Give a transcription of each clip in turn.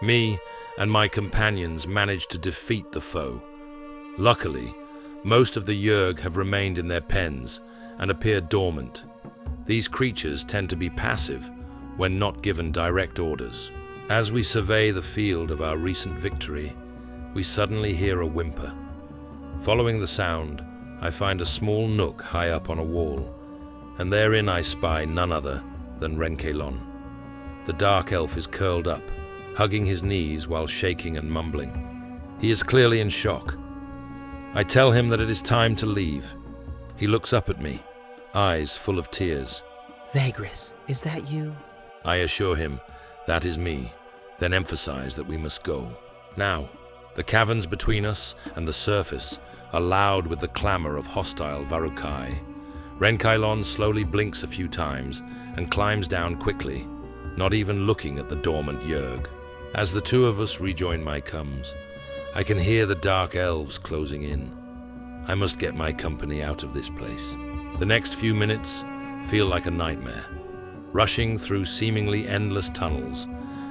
Me and my companions managed to defeat the foe. Luckily, most of the Yurg have remained in their pens and appear dormant. These creatures tend to be passive when not given direct orders. As we survey the field of our recent victory, we suddenly hear a whimper. Following the sound, I find a small nook high up on a wall, and therein I spy none other than Renkailon. The dark elf is curled up, hugging his knees while shaking and mumbling. He is clearly in shock. I tell him that it is time to leave. He looks up at me, eyes full of tears. Vagrus, is that you? I assure him that is me, then emphasize that we must go. Now, the caverns between us and the surface are loud with the clamor of hostile Varukai. Renkailon slowly blinks a few times and climbs down quickly, not even looking at the dormant Yurg. As the two of us rejoin my cums, I can hear the dark elves closing in. I must get my company out of this place. The next few minutes feel like a nightmare, rushing through seemingly endless tunnels,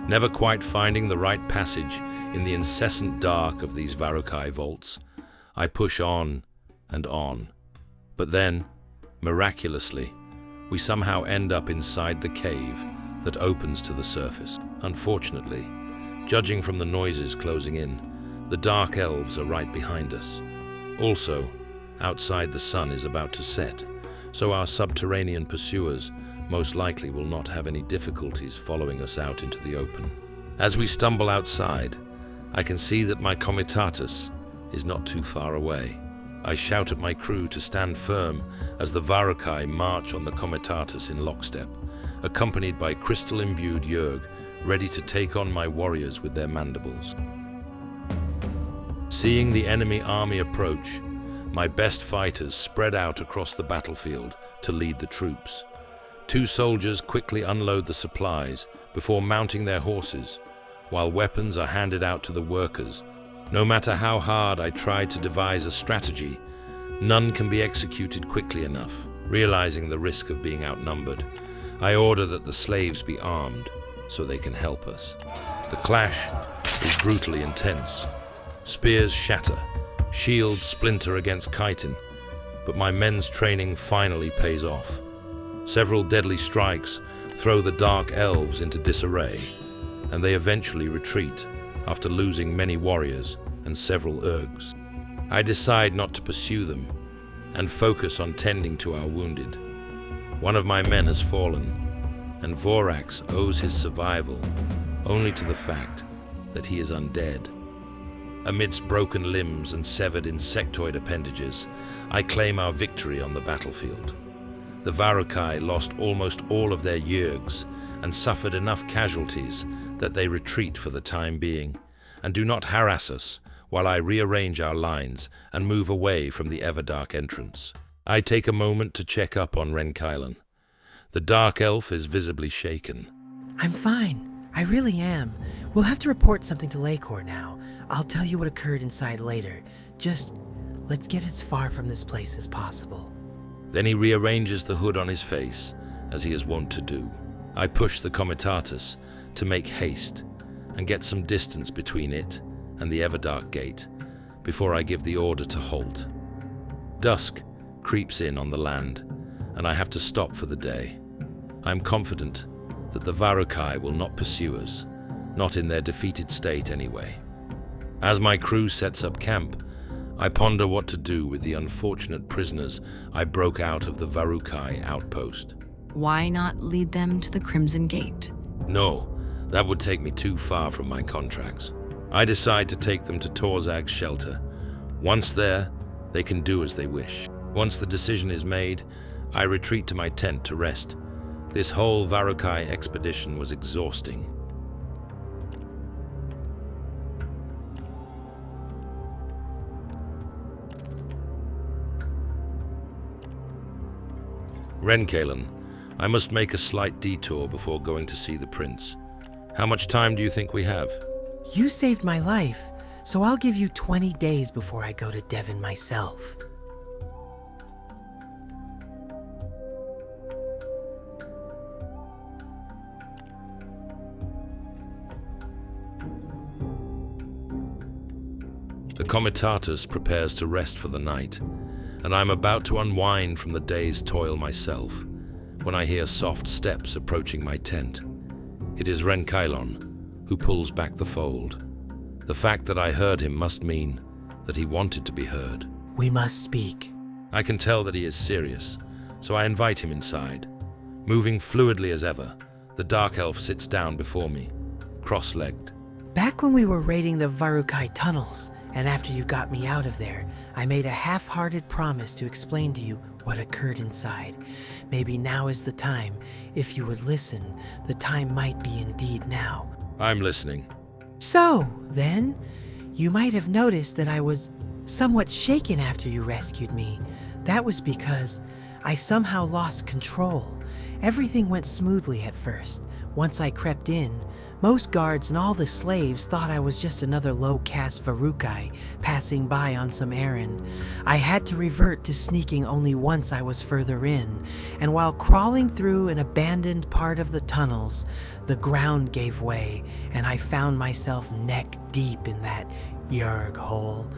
never quite finding the right passage in the incessant dark of these Varukai vaults. I push on and on. But then, miraculously, we somehow end up inside the cave that opens to the surface. Unfortunately, judging from the noises closing in, the dark elves are right behind us. Also, outside the sun is about to set, so our subterranean pursuers most likely will not have any difficulties following us out into the open. As we stumble outside, I can see that my comitatus is not too far away. I shout at my crew to stand firm as the Varukai march on the comitatus in lockstep, accompanied by crystal-imbued Yurg ready to take on my warriors with their mandibles. Seeing the enemy army approach, my best fighters spread out across the battlefield to lead the troops. Two soldiers quickly unload the supplies before mounting their horses, while weapons are handed out to the workers. No matter how hard I try to devise a strategy, none can be executed quickly enough. Realizing the risk of being outnumbered, I order that the slaves be armed so they can help us. The clash is brutally intense. Spears shatter, shields splinter against chitin, but my men's training finally pays off. Several deadly strikes throw the dark elves into disarray, and they eventually retreat after losing many warriors and several Urgs. I decide not to pursue them and focus on tending to our wounded. One of my men has fallen, and Vorax owes his survival only to the fact that he is undead. Amidst broken limbs and severed insectoid appendages, I claim our victory on the battlefield. The Varukai lost almost all of their Yurgs and suffered enough casualties that they retreat for the time being, and do not harass us while I rearrange our lines and move away from the Everdark entrance. I take a moment to check up on Renkailon. The dark elf is visibly shaken. I'm fine. I really am. We'll have to report something to Lakor now. I'll tell you what occurred inside later. Just let's get as far from this place as possible. Then he rearranges the hood on his face, as he is wont to do. I push the comitatus to make haste and get some distance between it and the Everdark gate before I give the order to halt. Dusk creeps in on the land, and I have to stop for the day. I'm confident that the Varukai will not pursue us, not in their defeated state anyway. As my crew sets up camp, I ponder what to do with the unfortunate prisoners I broke out of the Varukai outpost. Why not lead them to the Crimson Gate? No, that would take me too far from my contracts. I decide to take them to Tor'Zag Shelter. Once there, they can do as they wish. Once the decision is made, I retreat to my tent to rest. This whole Varukai expedition was exhausting. Renkailon, I must make a slight detour before going to see the prince. How much time do you think we have? You saved my life, so I'll give you 20 days before I go to Devon myself. Comitatus prepares to rest for the night, and I am about to unwind from the day's toil myself, when I hear soft steps approaching my tent. It is Renkailon, who pulls back the fold. The fact that I heard him must mean that he wanted to be heard. We must speak. I can tell that he is serious, so I invite him inside. Moving fluidly as ever, the dark elf sits down before me, cross-legged. Back when we were raiding the Varukai tunnels, and after you got me out of there, I made a half-hearted promise to explain to you what occurred inside. Maybe now is the time. If you would listen, the time might be indeed now. I'm listening. So, then, you might have noticed that I was somewhat shaken after you rescued me. That was because I somehow lost control. Everything went smoothly at first. Once I crept in, most guards and all the slaves thought I was just another low-caste Varukai passing by on some errand. I had to revert to sneaking only once I was further in, and while crawling through an abandoned part of the tunnels, the ground gave way, and I found myself neck deep in that Yerg hole.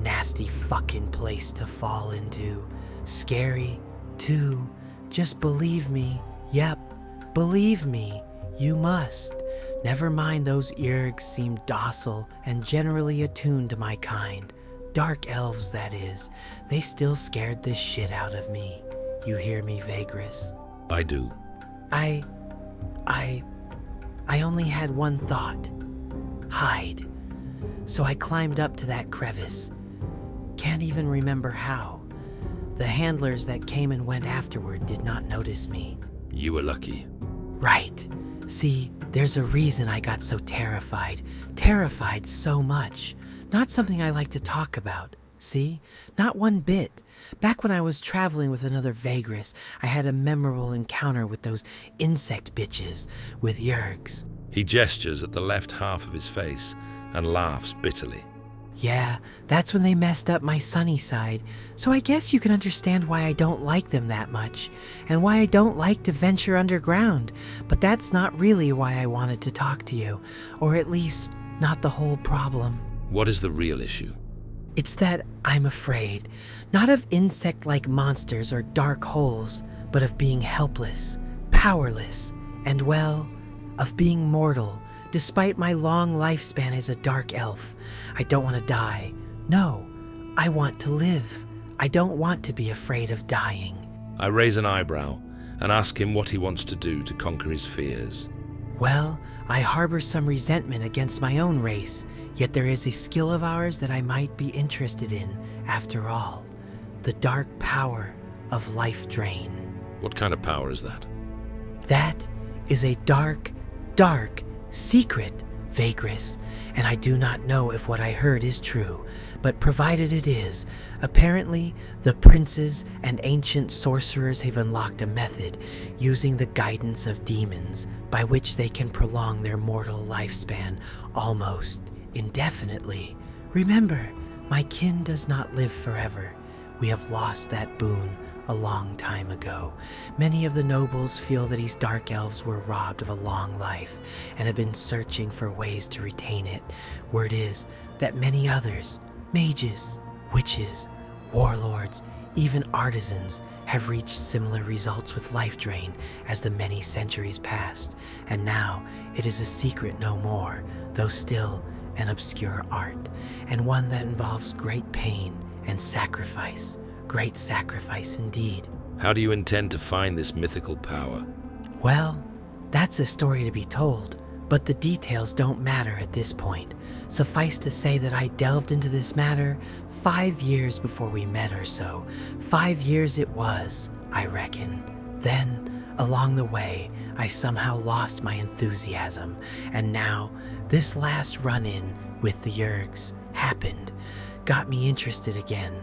Nasty fucking place to fall into. Scary, too. Just believe me. Yep, believe me. You must. Never mind those Yergs seemed docile and generally attuned to my kind. Dark elves, that is. They still scared the shit out of me. You hear me, Vagrus? I do. I only had one thought. Hide. So I climbed up to that crevice. Can't even remember how. The handlers that came and went afterward did not notice me. You were lucky. Right. See, there's a reason I got so terrified. Terrified so much. Not something I like to talk about. See? Not one bit. Back when I was traveling with another Vagrus, I had a memorable encounter with those insect bitches, with Yergs. He gestures at the left half of his face and laughs bitterly. Yeah, that's when they messed up my sunny side, so I guess you can understand why I don't like them that much, and why I don't like to venture underground, but that's not really why I wanted to talk to you, or at least, not the whole problem. What is the real issue? It's that I'm afraid, not of insect-like monsters or dark holes, but of being helpless, powerless, and well, of being mortal. Despite my long lifespan as a dark elf, I don't want to die. No, I want to live. I don't want to be afraid of dying. I raise an eyebrow and ask him what he wants to do to conquer his fears. Well, I harbor some resentment against my own race, yet there is a skill of ours that I might be interested in, after all. The dark power of life drain. What kind of power is that? That is a dark secret, Vagrus, and I do not know if what I heard is true, but provided it is, apparently the princes and ancient sorcerers have unlocked a method using the guidance of demons by which they can prolong their mortal lifespan almost indefinitely. Remember, my kin does not live forever. We have lost that boon a long time ago. Many of the nobles feel that these dark elves were robbed of a long life and have been searching for ways to retain it. Word is that many others, mages, witches, warlords, even artisans, have reached similar results with life drain as the many centuries passed, and now it is a secret no more, though still an obscure art, and one that involves great pain and sacrifice. Great sacrifice indeed. How do you intend to find this mythical power? Well, that's a story to be told, but the details don't matter at this point. Suffice to say that I delved into this matter 5 years before we met or so. 5 years it was, I reckon. Then, along the way, I somehow lost my enthusiasm, and now, this last run-in with the Yergs happened, got me interested again.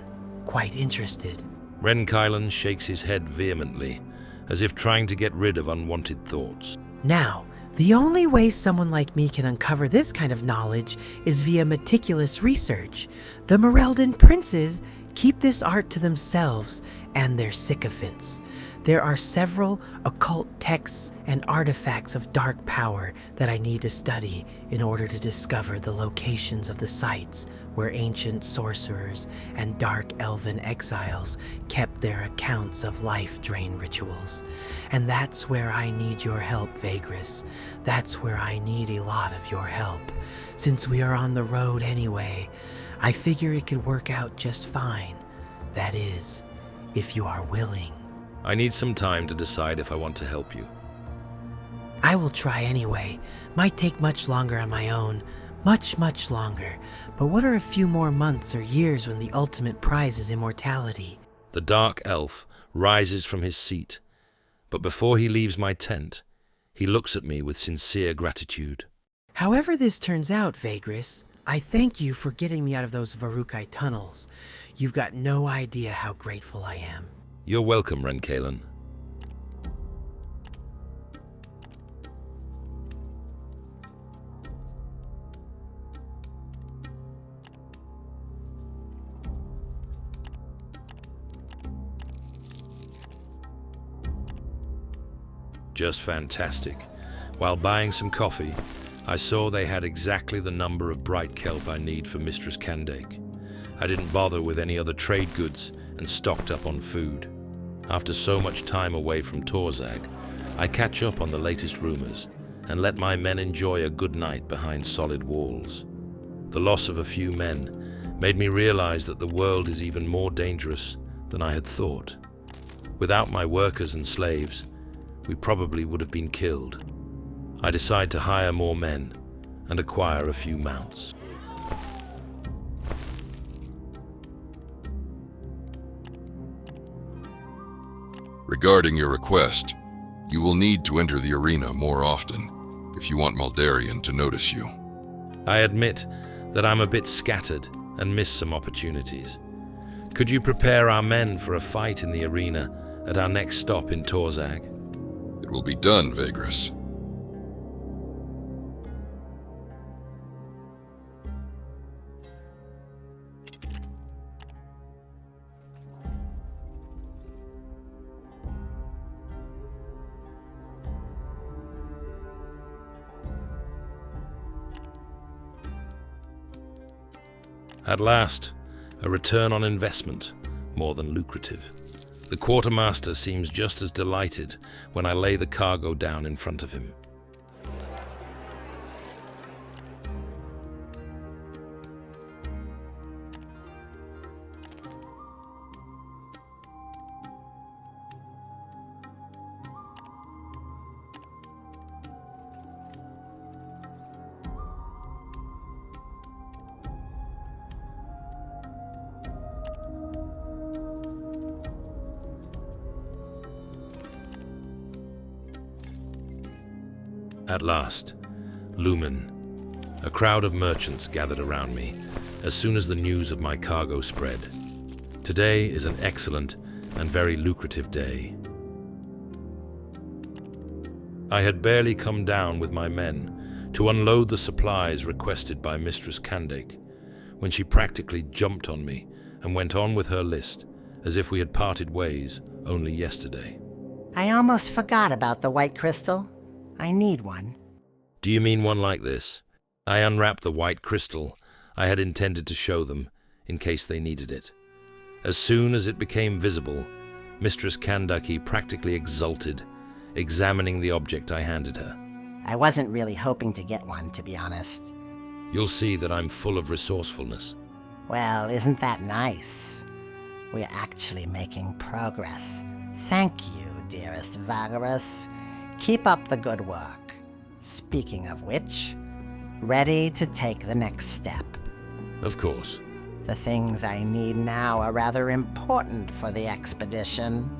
Quite interested. Renkailon shakes his head vehemently, as if trying to get rid of unwanted thoughts. Now, the only way someone like me can uncover this kind of knowledge is via meticulous research. The Mereldan princes keep this art to themselves and their sycophants. There are several occult texts and artifacts of dark power that I need to study in order to discover the locations of the sites where ancient sorcerers and dark elven exiles kept their accounts of life drain rituals. And that's where I need your help, Vagrus. That's where I need a lot of your help. Since we are on the road anyway, I figure it could work out just fine. That is, if you are willing. I need some time to decide if I want to help you. I will try anyway. Might take much longer on my own. Much longer. But what are a few more months or years when the ultimate prize is immortality? The dark elf rises from his seat, but before he leaves my tent, he looks at me with sincere gratitude. However this turns out, Vagrus, I thank you for getting me out of those Varukai tunnels. You've got no idea how grateful I am. You're welcome, Renkailon. Just fantastic. While buying some coffee, I saw they had exactly the number of bright kelp I need for Mistress Kandake. I didn't bother with any other trade goods and stocked up on food. After so much time away from Tor'Zag, I catch up on the latest rumors and let my men enjoy a good night behind solid walls. The loss of a few men made me realize that the world is even more dangerous than I had thought. Without my workers and slaves, we probably would have been killed. I decide to hire more men and acquire a few mounts. Regarding your request, you will need to enter the arena more often if you want Maldarian to notice you. I admit that I'm a bit scattered and miss some opportunities. Could you prepare our men for a fight in the arena at our next stop in Tor'Zag? It will be done, Vagrus. At last, a return on investment, more than lucrative. The quartermaster seems just as delighted when I lay the cargo down in front of him. At last, Lumen. A crowd of merchants gathered around me as soon as the news of my cargo spread. Today is an excellent and very lucrative day. I had barely come down with my men to unload the supplies requested by Mistress Kandake when she practically jumped on me and went on with her list as if we had parted ways only yesterday. I almost forgot about the white crystal. I need one. Do you mean one like this? I unwrapped the white crystal I had intended to show them in case they needed it. As soon as it became visible, Mistress Kandake practically exulted, examining the object I handed her. I wasn't really hoping to get one, to be honest. You'll see that I'm full of resourcefulness. Well, isn't that nice? We're actually making progress. Thank you, dearest Vagrus. Keep up the good work. Speaking of which, ready to take the next step. Of course. The things I need now are rather important for the expedition.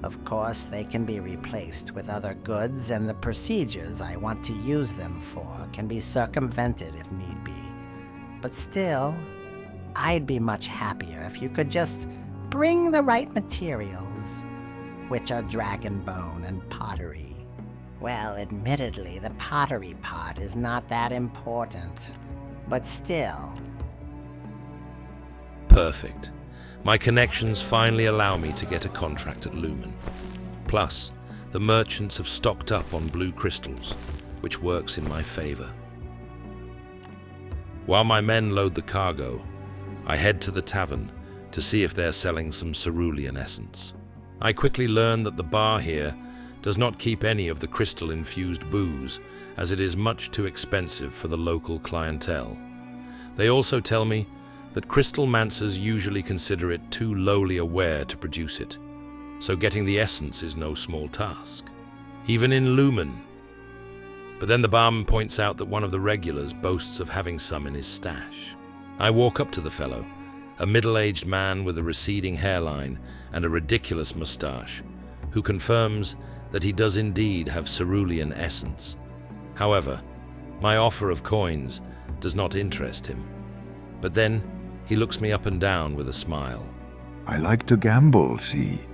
Of course, they can be replaced with other goods, and the procedures I want to use them for can be circumvented if need be. But still, I'd be much happier if you could just bring the right materials, which are dragon bone and pottery. Well, admittedly, the pottery part is not that important, but still. Perfect. my connections finally allow me to get a contract at Lumen. Plus, the merchants have stocked up on blue crystals, which works in my favor. While my men load the cargo, I head to the tavern to see if they're selling some Cerulean Essence. I quickly learn that the bar here does not keep any of the crystal-infused booze, as it is much too expensive for the local clientele. They also tell me that crystal mancers usually consider it too lowly a ware to produce it, so getting the essence is no small task, even in Lumen. But then the barman points out that one of the regulars boasts of having some in his stash. I walk up to the fellow, a middle-aged man with a receding hairline and a ridiculous mustache, who confirms that he does indeed have Cerulean Essence. However, my offer of coins does not interest him. But then he looks me up and down with a smile. I like to gamble, see?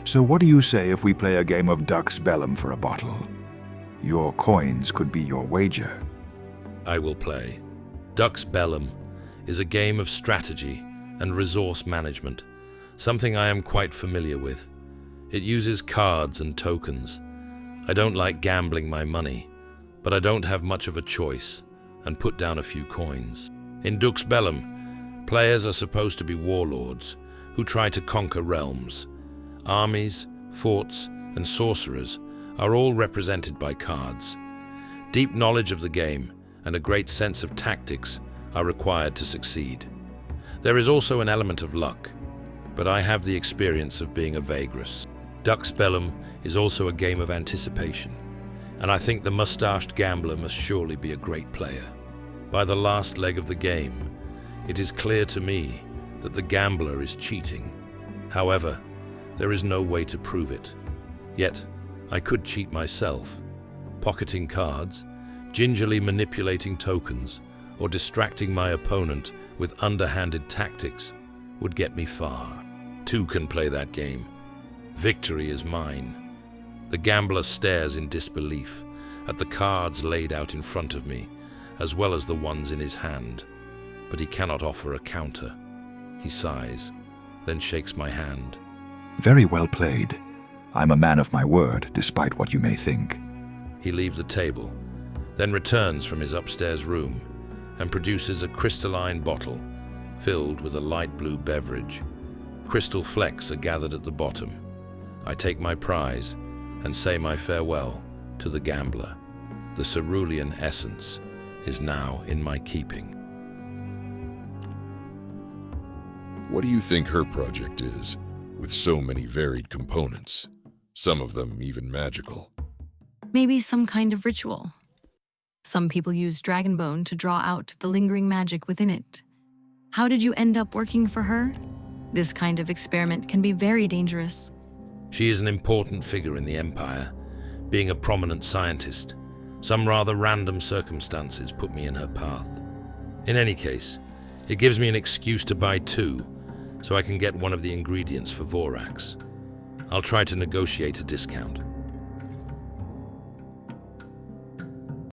So what do you say if we play a game of Dux Bellum for a bottle? Your coins could be your wager. I will play. Dux Bellum is a game of strategy and resource management, something I am quite familiar with. It uses cards and tokens. I don't like gambling my money, but I don't have much of a choice and put down a few coins. In Dux Bellum, players are supposed to be warlords who try to conquer realms. Armies, forts, and sorcerers are all represented by cards. Deep knowledge of the game and a great sense of tactics are required to succeed. There is also an element of luck, but I have the experience of being a Vagrus. Dux Bellum is also a game of anticipation, and I think the mustached gambler must surely be a great player. By the last leg of the game, it is clear to me that the gambler is cheating. However, there is no way to prove it. Yet, I could cheat myself. Pocketing cards, gingerly manipulating tokens, or distracting my opponent with underhanded tactics would get me far. Two can play that game. Victory is mine. The gambler stares in disbelief at the cards laid out in front of me, as well as the ones in his hand, but he cannot offer a counter. He sighs, then shakes my hand. Very well played. I'm a man of my word, despite what you may think. He leaves the table, then returns from his upstairs room and produces a crystalline bottle filled with a light blue beverage. Crystal flecks are gathered at the bottom. I take my prize and say my farewell to the gambler. The Cerulean Essence is now in my keeping. What do you think her project is, with so many varied components, some of them even magical? Maybe some kind of ritual. Some people use dragonbone to draw out the lingering magic within it. How did you end up working for her? This kind of experiment can be very dangerous. She is an important figure in the Empire, being a prominent scientist. Some rather random circumstances put me in her path. In any case, it gives me an excuse to buy two, so I can get one of the ingredients for Vorax. I'll try to negotiate a discount.